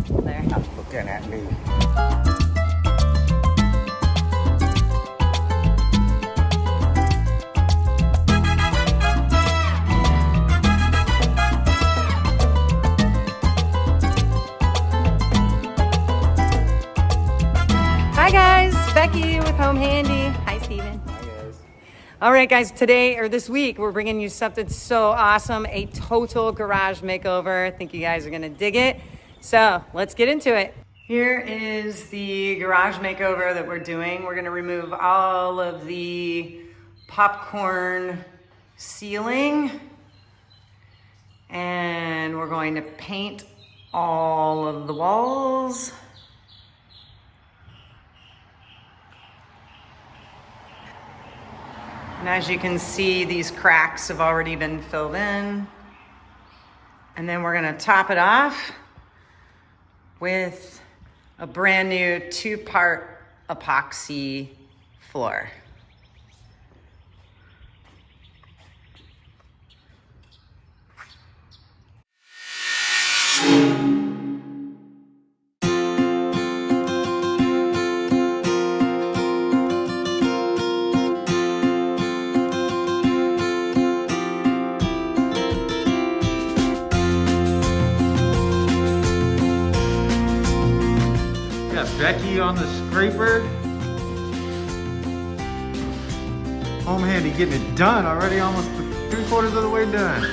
it there. I'm looking at me. Hi guys, Becky with Home Handy. Hi Steven. Hi guys. All right guys, today or this week, we're bringing you something so awesome, a total garage makeover. I think you guys are gonna dig it. So let's get into it. Here is the garage makeover that we're doing. We're gonna remove all of the popcorn ceiling and we're going to paint all of the walls. And as you can see, these cracks have already been filled in. And then we're gonna top it off with a brand new 2-part epoxy floor. Becky on the scraper. Home Handy getting it done already, almost 3/4 of the way done.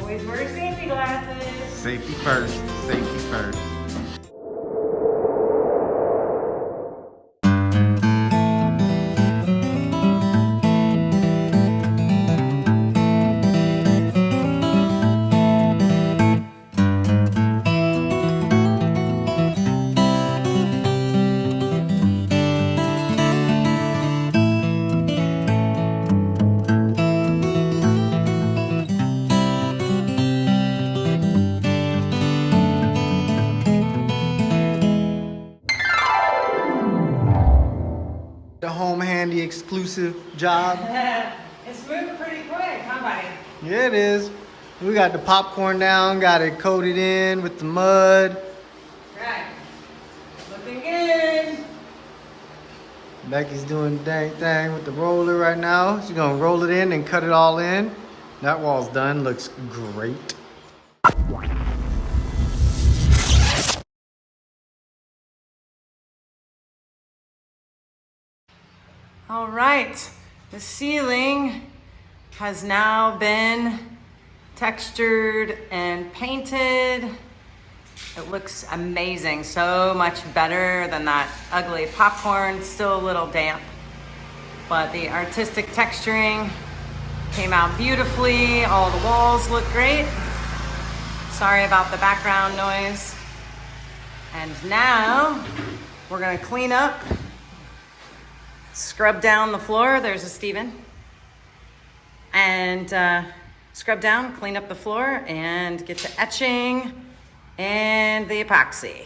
Always wear safety glasses. Safety first, safety first. The Home Handy exclusive job. It's moving pretty quick, huh, buddy? Yeah, it is. We got the popcorn down, got it coated in with the mud. Right. Looking good. Becky's doing the dang thing with the roller right now. She's gonna roll it in and cut it all in. That wall's done, looks great. All right, the ceiling has now been textured and painted. It looks amazing, so much better than that ugly popcorn. Still a little damp, but the artistic texturing came out beautifully. All the walls look great. Sorry about the background noise. And now we're gonna clean up, scrub down the floor. There's a Steven. And scrub down, clean up the floor, and get to etching and the epoxy.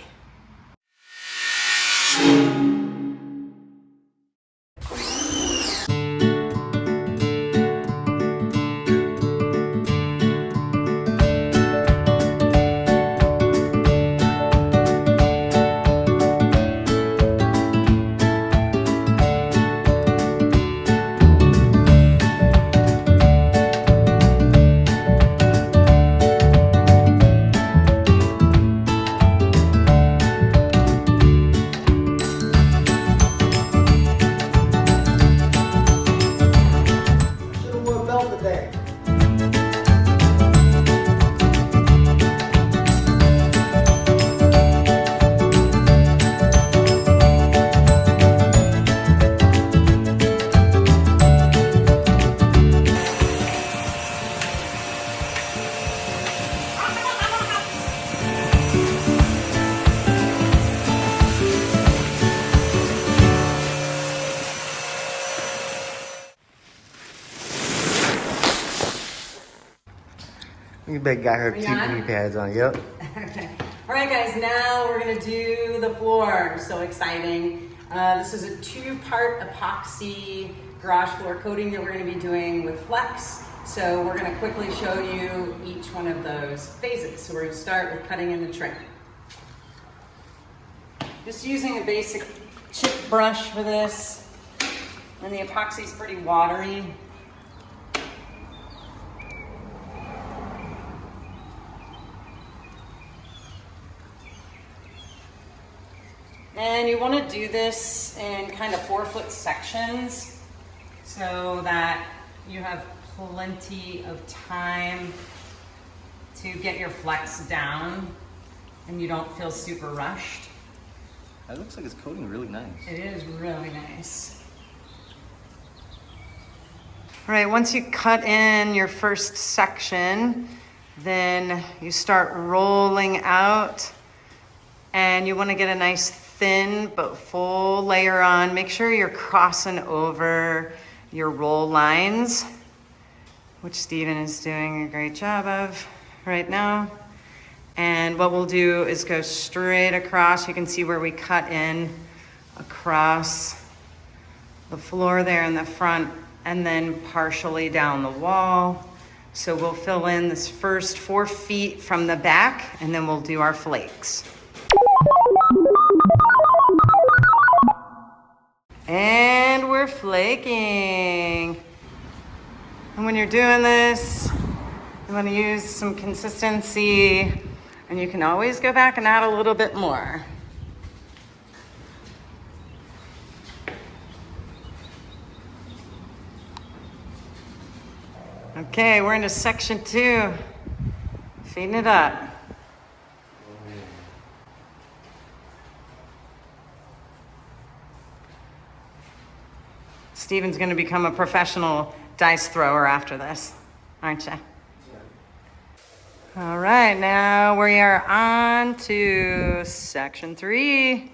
You bet got her cute knee pads on, yep. Okay. All right, guys, now we're gonna do the floor. So exciting. This is a 2-part epoxy garage floor coating that we're going to be doing with FLAKE. So we're going to quickly show you each one of those phases. So we're going to start with cutting in the trim. Just using a basic chip brush for this, and the epoxy is pretty watery. And you want to do this in kind of 4-foot sections so that you have plenty of time to get your FLAKE down and you don't feel super rushed. That looks like it's coating really nice. It is really nice. All right, once you cut in your first section, then you start rolling out, and you want to get a nice thin but full layer on. Make sure you're crossing over your roll lines, which Steven is doing a great job of right now. And what we'll do is go straight across. You can see where we cut in across the floor there in the front, and then partially down the wall. So we'll fill in this first 4 feet from the back, and then we'll do our flakes. And we're flaking. And when you're doing this, you want to use some consistency, and you can always go back and add a little bit more. Okay, we're into section 2. Feeding it up. Steven's going to become a professional dice thrower after this, aren't you? All right, now we are on to section 3.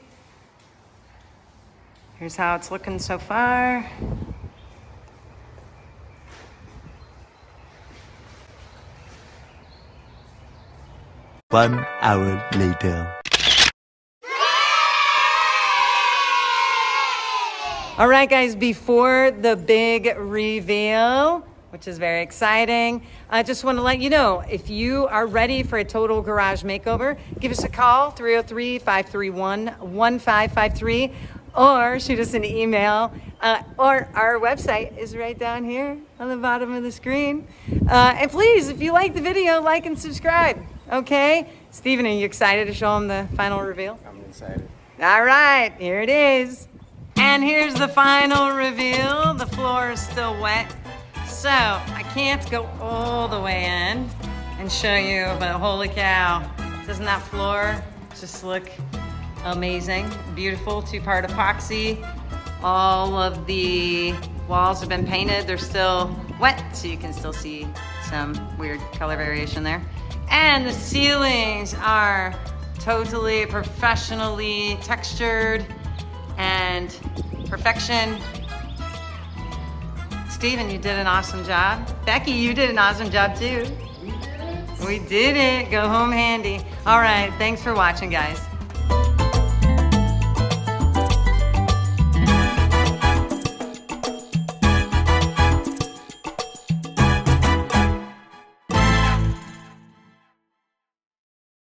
Here's how it's looking so far. One hour later. All right, guys, before the big reveal, which is very exciting, I just want to let you know, if you are ready for a total garage makeover, give us a call, 303-531-1553, or shoot us an email, or our website is right down here on the bottom of the screen. And please, if you like the video, like and subscribe, okay? Steven, are you excited to show them the final reveal? I'm excited. All right, here it is. And here's the final reveal. The floor is still wet, so I can't go all the way in and show you, but holy cow, doesn't that floor just look amazing? Beautiful 2-part epoxy. All of the walls have been painted. They're still wet, so you can still see some weird color variation there. And the ceilings are totally professionally textured and perfection. Steven, you did an awesome job. Becky, you did an awesome job too. We did it. Go home handy. All right, thanks for watching, guys.